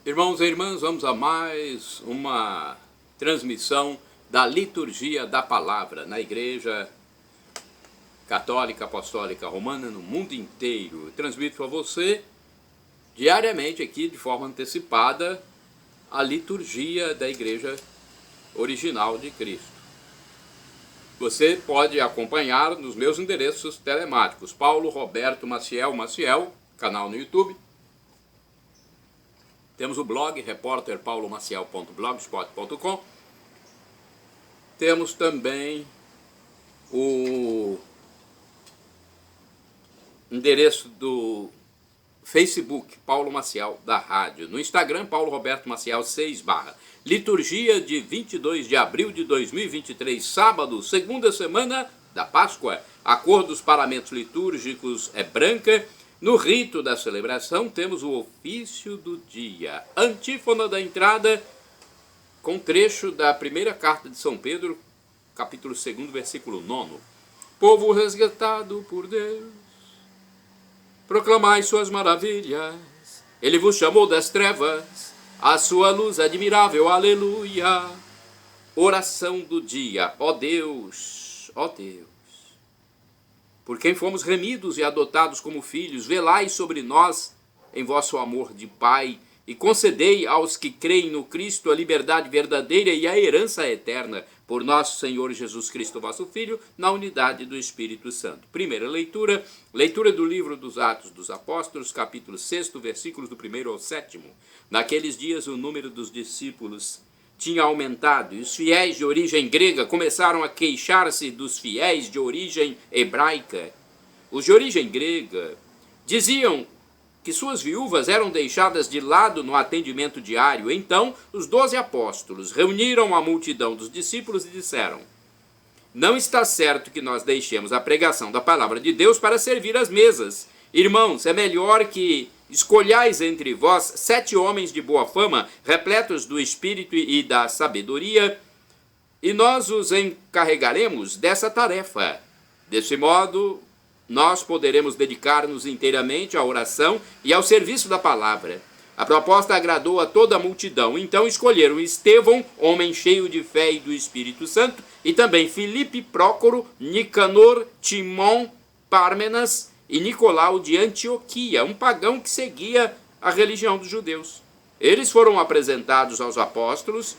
Irmãos e irmãs, vamos a mais uma transmissão da liturgia da palavra na Igreja Católica Apostólica Romana no mundo inteiro. Eu transmito para você diariamente aqui de forma antecipada a liturgia da Igreja Original de Cristo. Você pode acompanhar nos meus endereços telemáticos: Paulo Roberto Maciel, canal no YouTube. Temos o blog repórterpaulomaciel.blogspot.com. Temos também o endereço do Facebook, Paulo Maciel da Rádio. No Instagram, Paulo Roberto Maciel 6 /. Liturgia de 22 de abril de 2023, sábado, segunda semana da Páscoa. A cor dos paramentos litúrgicos é branca. No rito da celebração temos o ofício do dia. Antífona da entrada com trecho da primeira carta de São Pedro, capítulo 2, versículo 9. Povo resgatado por Deus, proclamai suas maravilhas. Ele vos chamou das trevas, a sua luz admirável, aleluia. Oração do dia. Ó Deus, por quem fomos remidos e adotados como filhos, velai sobre nós em vosso amor de Pai e concedei aos que creem no Cristo a liberdade verdadeira e a herança eterna, por nosso Senhor Jesus Cristo, vosso Filho, na unidade do Espírito Santo. Primeira leitura do livro dos Atos dos Apóstolos, capítulo 6, versículos do 1 ao 7. Naqueles dias o número dos discípulos tinha aumentado, e os fiéis de origem grega começaram a queixar-se dos fiéis de origem hebraica. Os de origem grega diziam que suas viúvas eram deixadas de lado no atendimento diário. Então, os 12 apóstolos reuniram a multidão dos discípulos e disseram: não está certo que nós deixemos a pregação da palavra de Deus para servir às mesas. Irmãos, é melhor que escolhais entre vós 7 homens de boa fama, repletos do Espírito e da sabedoria, e nós os encarregaremos dessa tarefa. Desse modo, nós poderemos dedicar-nos inteiramente à oração e ao serviço da palavra. A proposta agradou a toda a multidão. Então escolheram Estevão, homem cheio de fé e do Espírito Santo, e também Filipe, Prócoro, Nicanor, Timon, Pármenas e Nicolau de Antioquia, um pagão que seguia a religião dos judeus. Eles foram apresentados aos apóstolos,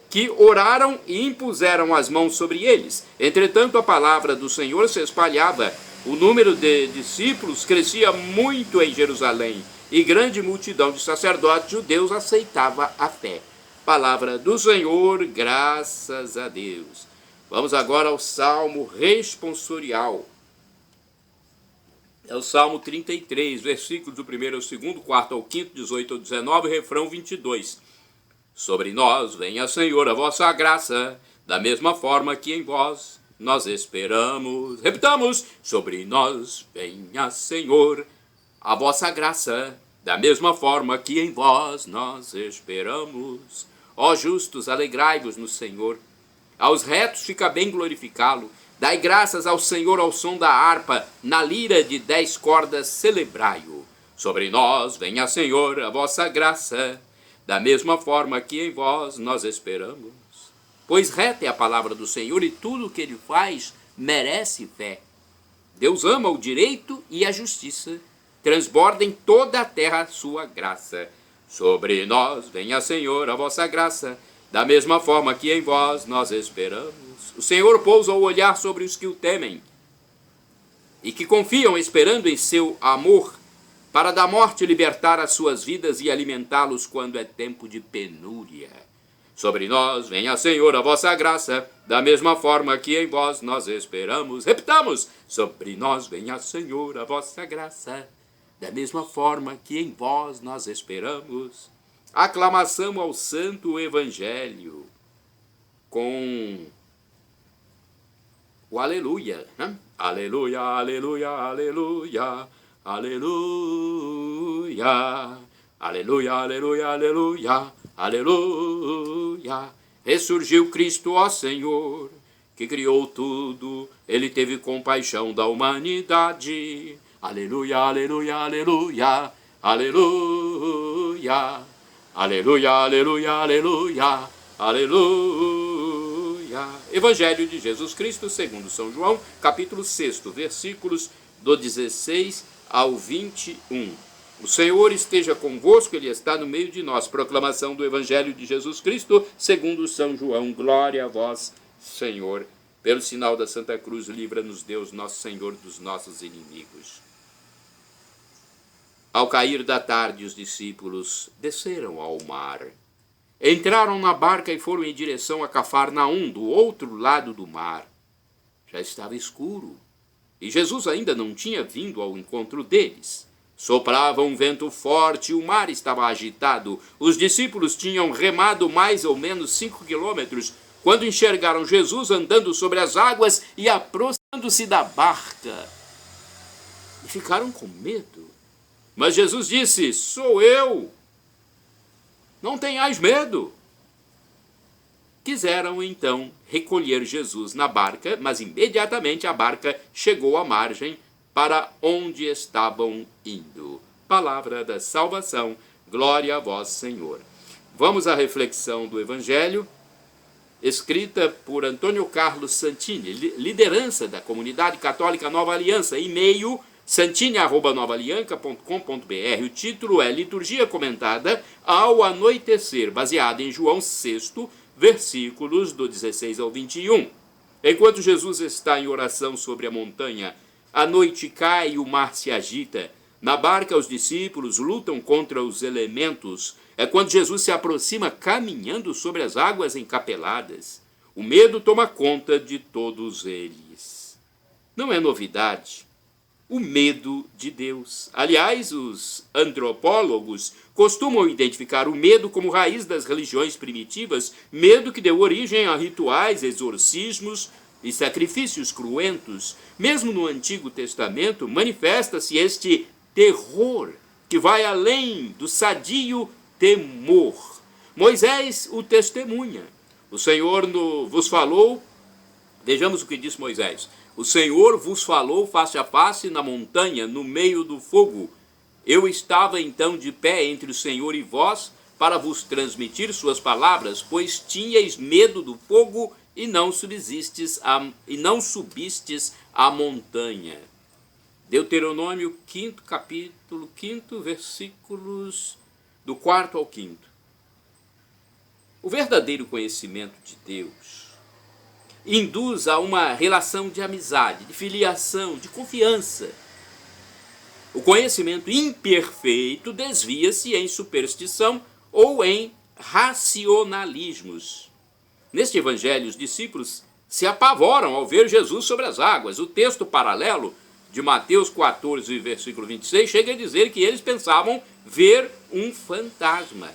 que oraram e impuseram as mãos sobre eles. Entretanto, a palavra do Senhor se espalhava. O número de discípulos crescia muito em Jerusalém, e grande multidão de sacerdotes judeus aceitava a fé. Palavra do Senhor, graças a Deus. Vamos agora ao Salmo responsorial. É o Salmo 33, versículos do 1 ao 2, 4 ao 5, 18 ao 19, refrão 22. Sobre nós venha, Senhor, a vossa graça, da mesma forma que em vós nós esperamos. Repitamos: sobre nós venha, Senhor, a vossa graça, da mesma forma que em vós nós esperamos. Ó justos, alegrai-vos no Senhor. Aos retos fica bem glorificá-lo. Dai graças ao Senhor ao som da harpa, na lira de 10 cordas celebrai-o. Sobre nós venha, Senhor, a vossa graça, da mesma forma que em vós nós esperamos. Pois reta é a palavra do Senhor, e tudo o que ele faz merece fé. Deus ama o direito e a justiça. Transborda em toda a terra a sua graça. Sobre nós venha, Senhor, a vossa graça, da mesma forma que em vós nós esperamos. O Senhor pousa o olhar sobre os que o temem e que confiam esperando em seu amor, para da morte libertar as suas vidas e alimentá-los quando é tempo de penúria. Sobre nós venha, Senhor, a vossa graça, da mesma forma que em vós nós esperamos. Repitamos: sobre nós venha, Senhor, a vossa graça, da mesma forma que em vós nós esperamos. Aclamação ao Santo Evangelho com o aleluia, né? Aleluia, aleluia, aleluia, aleluia, aleluia, aleluia, aleluia, aleluia. Ressurgiu Cristo, ó Senhor, que criou tudo, ele teve compaixão da humanidade. Aleluia, aleluia, aleluia, aleluia. Aleluia, aleluia, aleluia, aleluia. Evangelho de Jesus Cristo segundo São João, capítulo 6, versículos do 16 ao 21. O Senhor esteja convosco, Ele está no meio de nós. Proclamação do Evangelho de Jesus Cristo segundo São João. Glória a vós, Senhor. Pelo sinal da Santa Cruz, livra-nos Deus, nosso Senhor, dos nossos inimigos. Ao cair da tarde, os discípulos desceram ao mar. Entraram na barca e foram em direção a Cafarnaum, do outro lado do mar. Já estava escuro, e Jesus ainda não tinha vindo ao encontro deles. Soprava um vento forte e o mar estava agitado. Os discípulos tinham remado mais ou menos 5 quilômetros quando enxergaram Jesus andando sobre as águas e aproximando-se da barca. E ficaram com medo. Mas Jesus disse: sou eu. Não tenhais medo. Quiseram então recolher Jesus na barca, mas imediatamente a barca chegou à margem para onde estavam indo. Palavra da salvação, glória a vós, Senhor. Vamos à reflexão do Evangelho, escrita por Antônio Carlos Santini, liderança da Comunidade Católica Nova Aliança, e-mail santini@novaalianca.com.br. O título é Liturgia Comentada ao Anoitecer, baseada em João 6, versículos do 16 ao 21. Enquanto Jesus está em oração sobre a montanha, a noite cai e o mar se agita. Na barca, os discípulos lutam contra os elementos. É quando Jesus se aproxima caminhando sobre as águas encapeladas. O medo toma conta de todos eles. Não é novidade o medo de Deus. Aliás, os antropólogos costumam identificar o medo como raiz das religiões primitivas, medo que deu origem a rituais, exorcismos e sacrifícios cruentos. Mesmo no Antigo Testamento, manifesta-se este terror que vai além do sadio temor. Moisés o testemunha. O Senhor vos falou, vejamos o que diz Moisés: o Senhor vos falou face a face na montanha, no meio do fogo. Eu estava então de pé entre o Senhor e vós, para vos transmitir suas palavras, pois tinhais medo do fogo e não subistes à montanha. Deuteronômio 5, capítulo 5, versículos do 4 ao 5. O verdadeiro conhecimento de Deus induz a uma relação de amizade, de filiação, de confiança. O conhecimento imperfeito desvia-se em superstição ou em racionalismos. Neste evangelho, os discípulos se apavoram ao ver Jesus sobre as águas. O texto paralelo de Mateus 14, versículo 26, chega a dizer que eles pensavam ver um fantasma.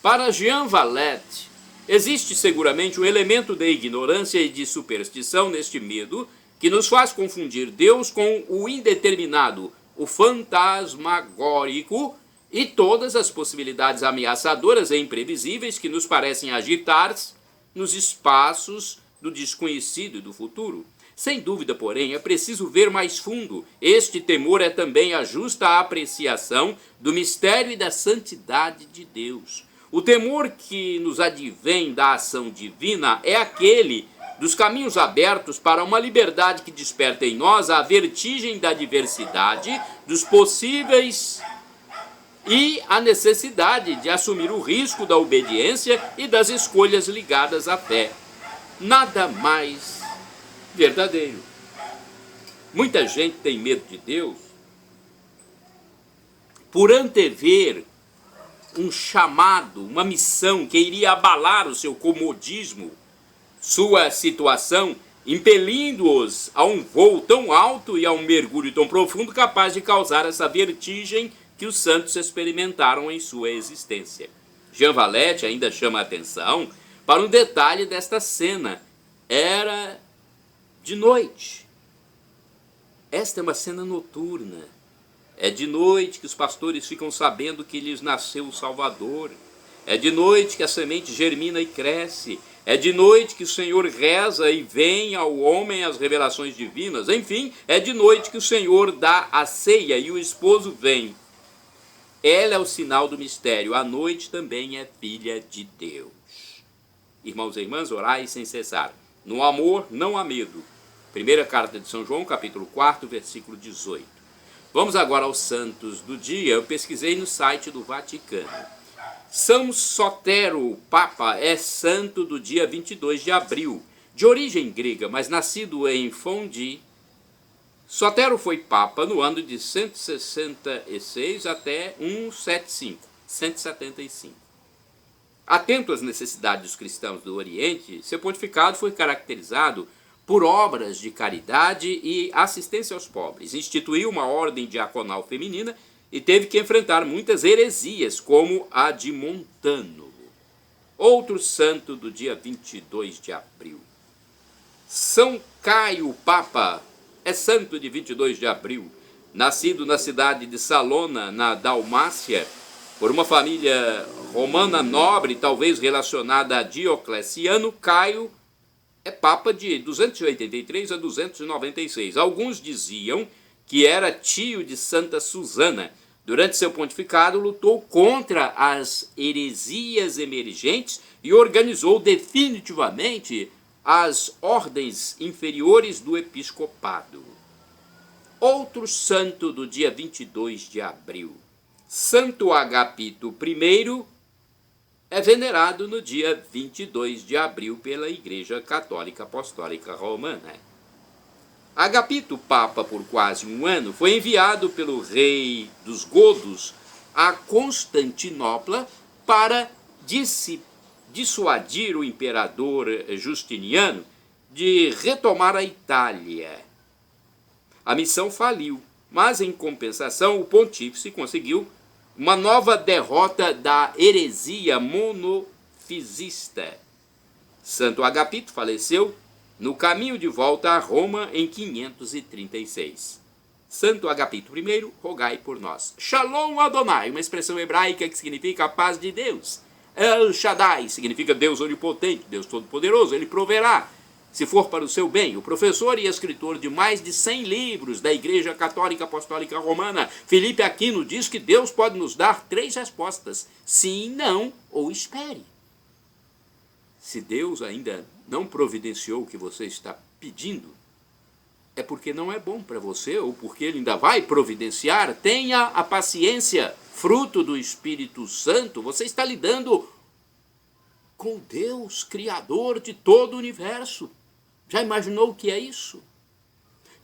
Para Jean Valette, existe seguramente um elemento de ignorância e de superstição neste medo que nos faz confundir Deus com o indeterminado, o fantasmagórico e todas as possibilidades ameaçadoras e imprevisíveis que nos parecem agitar-se nos espaços do desconhecido e do futuro. Sem dúvida, porém, é preciso ver mais fundo. Este temor é também a justa apreciação do mistério e da santidade de Deus. O temor que nos advém da ação divina é aquele dos caminhos abertos para uma liberdade que desperta em nós a vertigem da diversidade, dos possíveis e a necessidade de assumir o risco da obediência e das escolhas ligadas à fé. Nada mais verdadeiro. Muita gente tem medo de Deus por antever um chamado, uma missão que iria abalar o seu comodismo, sua situação, impelindo-os a um voo tão alto e a um mergulho tão profundo capaz de causar essa vertigem que os santos experimentaram em sua existência. Jean Valette ainda chama a atenção para um detalhe desta cena. Era de noite. Esta é uma cena noturna. É de noite que os pastores ficam sabendo que lhes nasceu o Salvador. É de noite que a semente germina e cresce. É de noite que o Senhor reza e vem ao homem as revelações divinas. Enfim, é de noite que o Senhor dá a ceia e o esposo vem. Ela é o sinal do mistério. A noite também é filha de Deus. Irmãos e irmãs, orai sem cessar. No amor não há medo. Primeira carta de São João, capítulo 4, versículo 18. Vamos agora aos santos do dia. Eu pesquisei no site do Vaticano. São Sotero, o Papa, é santo do dia 22 de abril. De origem grega, mas nascido em Fondi, Sotero foi Papa no ano de 166 até 175. Atento às necessidades dos cristãos do Oriente, seu pontificado foi caracterizado por obras de caridade e assistência aos pobres. Instituiu uma ordem diaconal feminina e teve que enfrentar muitas heresias, como a de Montano. Outro santo do dia 22 de abril. São Caio, Papa, é santo de 22 de abril. Nascido na cidade de Salona, na Dalmácia, por uma família romana nobre, talvez relacionada a Diocleciano, Caio é Papa de 283 a 296. Alguns diziam que era tio de Santa Susana. Durante seu pontificado, lutou contra as heresias emergentes e organizou definitivamente as ordens inferiores do episcopado. Outro santo do dia 22 de abril, Santo Agapito I, é venerado no dia 22 de abril pela Igreja Católica Apostólica Romana. Agapito, Papa por quase um ano, foi enviado pelo rei dos Godos a Constantinopla para dissuadir o imperador Justiniano de retomar a Itália. A missão faliu, mas em compensação o pontífice conseguiu uma nova derrota da heresia monofisista. Santo Agapito faleceu no caminho de volta a Roma em 536. Santo Agapito I, rogai por nós. Shalom Adonai, uma expressão hebraica que significa a paz de Deus. El Shaddai significa Deus onipotente, Deus todo-poderoso, ele proverá, se for para o seu bem. O professor e escritor de mais de 100 livros da Igreja Católica Apostólica Romana, Felipe Aquino, diz que Deus pode nos dar 3 respostas: sim, não ou espere. Se Deus ainda não providenciou o que você está pedindo, é porque não é bom para você ou porque ele ainda vai providenciar. Tenha a paciência, fruto do Espírito Santo. Você está lidando com Deus, Criador de todo o universo. Já imaginou o que é isso?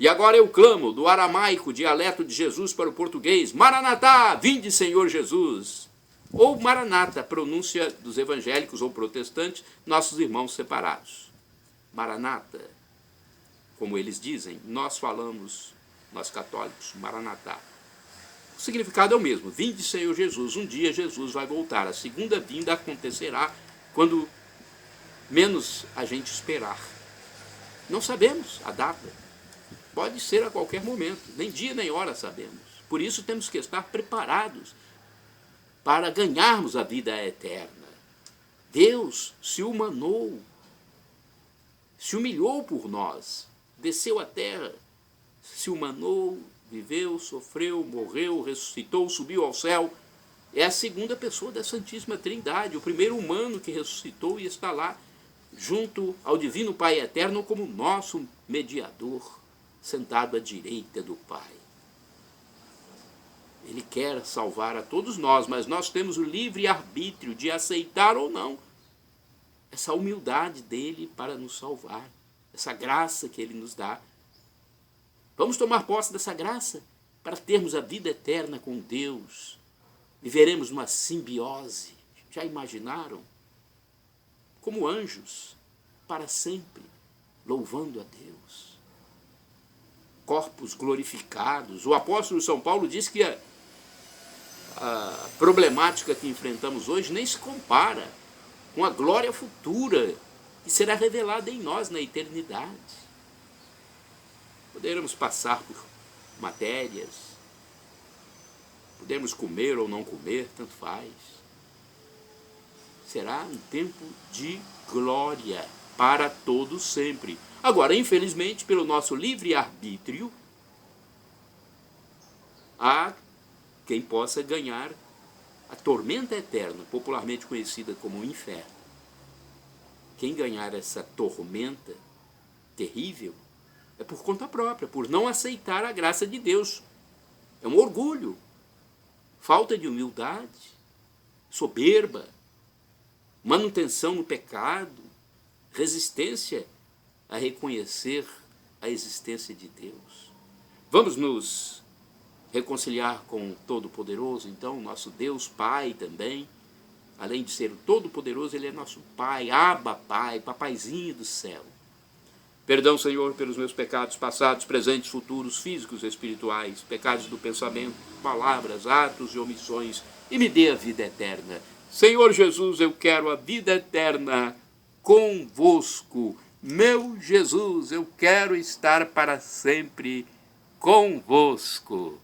E agora eu clamo do aramaico, dialeto de Jesus, para o português: Maranatá, vinde Senhor Jesus. Ou Maranata, pronúncia dos evangélicos ou protestantes, nossos irmãos separados. Maranata, como eles dizem, nós falamos, nós católicos, Maranatá. O significado é o mesmo: vinde Senhor Jesus. Um dia Jesus vai voltar. A segunda vinda acontecerá quando menos a gente esperar. Não sabemos a data. Pode ser a qualquer momento. Nem dia nem hora sabemos. Por isso temos que estar preparados para ganharmos a vida eterna. Deus se humanou, se humilhou por nós, desceu à terra, se humanou, viveu, sofreu, morreu, ressuscitou, subiu ao céu. É a segunda pessoa da Santíssima Trindade, o primeiro humano que ressuscitou e está lá, junto ao Divino Pai Eterno, como nosso mediador, sentado à direita do Pai. Ele quer salvar a todos nós, mas nós temos o livre arbítrio de aceitar ou não essa humildade dele para nos salvar, essa graça que ele nos dá. Vamos tomar posse dessa graça para termos a vida eterna com Deus. Viveremos uma simbiose. Já imaginaram? Como anjos, para sempre, louvando a Deus. Corpos glorificados. O apóstolo São Paulo diz que a problemática que enfrentamos hoje nem se compara com a glória futura que será revelada em nós na eternidade. Poderemos passar por matérias, podemos comer ou não comer, tanto faz. Será um tempo de glória para todos sempre. Agora, infelizmente, pelo nosso livre-arbítrio, há quem possa ganhar a tormenta eterna, popularmente conhecida como o inferno. Quem ganhar essa tormenta terrível é por conta própria, por não aceitar a graça de Deus. É um orgulho, falta de humildade, soberba, manutenção no pecado, resistência a reconhecer a existência de Deus. Vamos nos reconciliar com o Todo-Poderoso, então, nosso Deus Pai também. Além de ser o Todo-Poderoso, Ele é nosso Pai, Abba Pai, Papaizinho do céu. Perdão, Senhor, pelos meus pecados passados, presentes, futuros, físicos e espirituais, pecados do pensamento, palavras, atos e omissões, e me dê a vida eterna. Senhor Jesus, eu quero a vida eterna convosco. Meu Jesus, eu quero estar para sempre convosco.